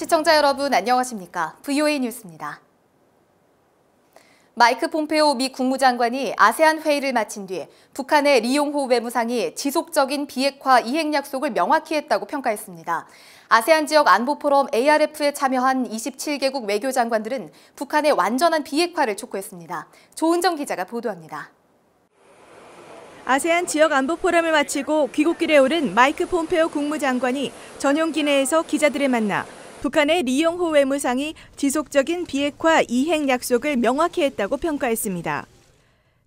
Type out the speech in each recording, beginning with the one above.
시청자 여러분 안녕하십니까? VOA 뉴스입니다. 마이크 폼페오 미 국무장관이 아세안 회의를 마친 뒤 북한의 리용호 외무상이 지속적인 비핵화 이행 약속을 명확히 했다고 평가했습니다. 아세안 지역 안보 포럼 ARF에 참여한 27개국 외교장관들은 북한의 완전한 비핵화를 촉구했습니다. 조은정 기자가 보도합니다. 아세안 지역 안보 포럼을 마치고 귀국길에 오른 마이크 폼페오 국무장관이 전용 기내에서 기자들을 만나 북한의 리용호 외무상이 지속적인 비핵화 이행 약속을 명확히 했다고 평가했습니다.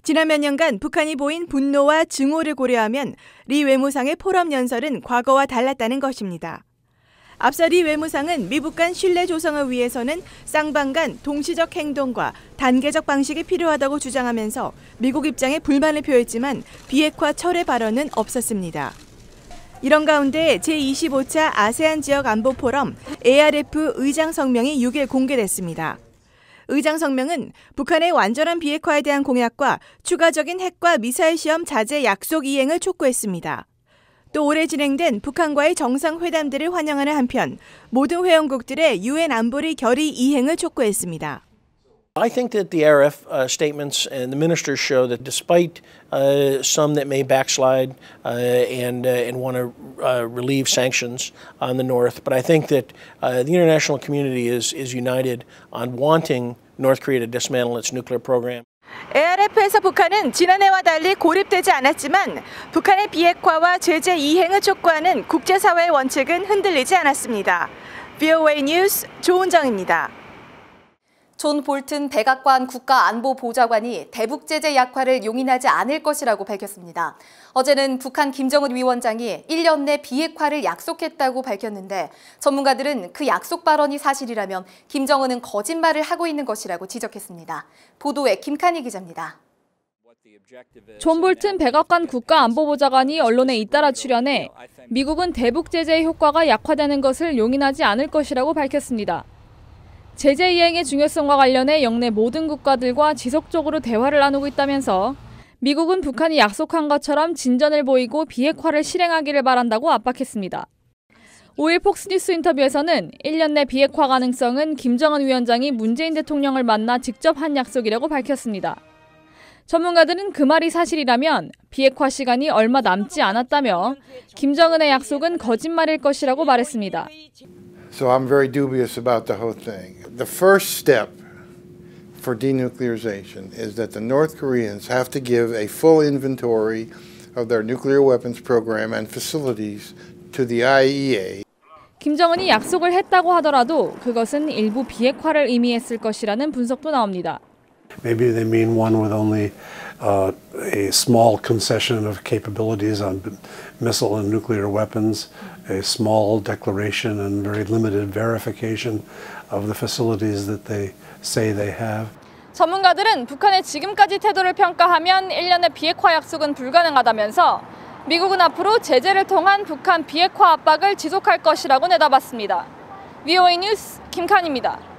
지난 몇 년간 북한이 보인 분노와 증오를 고려하면 리 외무상의 포럼 연설은 과거와 달랐다는 것입니다. 앞서 리 외무상은 미북 간 신뢰 조성을 위해서는 쌍방 간 동시적 행동과 단계적 방식이 필요하다고 주장하면서 미국 입장에 불만을 표했지만 비핵화 철회 발언은 없었습니다. 이런 가운데 제25차 아세안 지역 안보 포럼 ARF 의장 성명이 6일 공개됐습니다. 의장 성명은 북한의 완전한 비핵화에 대한 공약과 추가적인 핵과 미사일 시험 자제 약속 이행을 촉구했습니다. 또 올해 진행된 북한과의 정상회담들을 환영하는 한편 모든 회원국들의 유엔 안보리 결의 이행을 촉구했습니다. I think that the ARF statements and the ministers show that despite some that may backslide and want to relieve sanctions on the North, but I think that the international community is united on wanting North Korea to dismantle its nuclear program. ARF에서 북한은 지난해와 달리 고립되지 않았지만 북한의 비핵화와 제재 이행을 촉구하는 국제사회의 원칙은 흔들리지 않았습니다. VOA 뉴스 조은정입니다. 존 볼튼 백악관 국가안보보좌관이 대북 제재 약화를 용인하지 않을 것이라고 밝혔습니다. 어제는 북한 김정은 위원장이 1년 내 비핵화를 약속했다고 밝혔는데 전문가들은 그 약속 발언이 사실이라면 김정은은 거짓말을 하고 있는 것이라고 지적했습니다. 보도에 김칸희 기자입니다. 존 볼튼 백악관 국가안보보좌관이 언론에 잇따라 출연해 미국은 대북 제재의 효과가 약화되는 것을 용인하지 않을 것이라고 밝혔습니다. 제재 이행의 중요성과 관련해 영내 모든 국가들과 지속적으로 대화를 나누고 있다면서 미국은 북한이 약속한 것처럼 진전을 보이고 비핵화를 실행하기를 바란다고 압박했습니다. 5일 폭스뉴스 인터뷰에서는 1년 내 비핵화 가능성은 김정은 위원장이 문재인 대통령을 만나 직접 한 약속이라고 밝혔습니다. 전문가들은 그 말이 사실이라면 비핵화 시간이 얼마 남지 않았다며 김정은의 약속은 거짓말일 것이라고 말했습니다. So I'm very dubious about the whole thing. The first step for denuclearization is that the North Koreans have to give a full inventory of their nuclear weapons program and facilities to the IAEA. 김정은이 약속을 했다고 하더라도 그것은 일부 비핵화를 의미했을 것이라는 분석도 나옵니다. Maybe they mean one with only a small concession of capabilities on missile and nuclear weapons, a small declaration and very limited verification of the facilities that they say they have. 전문가들은 북한의 지금까지 태도를 평가하면 1년의 비핵화 약속은 불가능하다면서 미국은 앞으로 제재를 통한 북한 비핵화 압박을 지속할 것이라고 내다봤습니다. VOA 뉴스 김칸희입니다.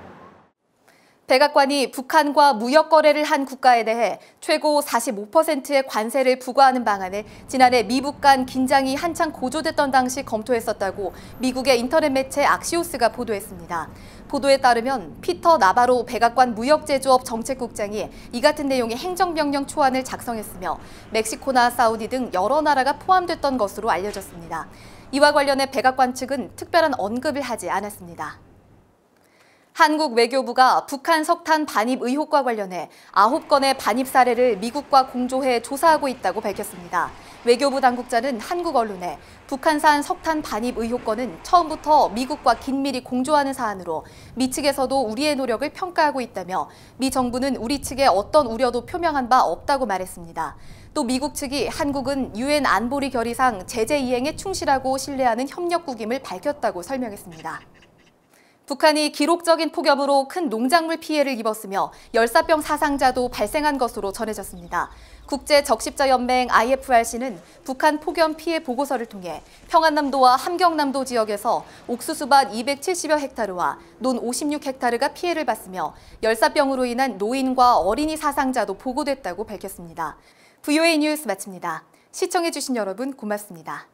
백악관이 북한과 무역 거래를 한 국가에 대해 최고 45%의 관세를 부과하는 방안을 지난해 미북 간 긴장이 한창 고조됐던 당시 검토했었다고 미국의 인터넷 매체 악시오스가 보도했습니다. 보도에 따르면 피터 나바로 백악관 무역제조업 정책국장이 이 같은 내용의 행정명령 초안을 작성했으며 멕시코나 사우디 등 여러 나라가 포함됐던 것으로 알려졌습니다. 이와 관련해 백악관 측은 특별한 언급을 하지 않았습니다. 한국 외교부가 북한 석탄 반입 의혹과 관련해 9건의 반입 사례를 미국과 공조해 조사하고 있다고 밝혔습니다. 외교부 당국자는 한국 언론에 북한산 석탄 반입 의혹 건은 처음부터 미국과 긴밀히 공조하는 사안으로 미 측에서도 우리의 노력을 평가하고 있다며 미 정부는 우리 측에 어떤 우려도 표명한 바 없다고 말했습니다. 또 미국 측이 한국은 유엔 안보리 결의상 제재 이행에 충실하고 신뢰하는 협력국임을 밝혔다고 설명했습니다. 북한이 기록적인 폭염으로 큰 농작물 피해를 입었으며 열사병 사상자도 발생한 것으로 전해졌습니다. 국제적십자연맹 IFRC는 북한 폭염 피해 보고서를 통해 평안남도와 함경남도 지역에서 옥수수밭 270여 헥타르와 논 56헥타르가 피해를 봤으며 열사병으로 인한 노인과 어린이 사상자도 보고됐다고 밝혔습니다. VOA 뉴스 마칩니다. 시청해주신 여러분 고맙습니다.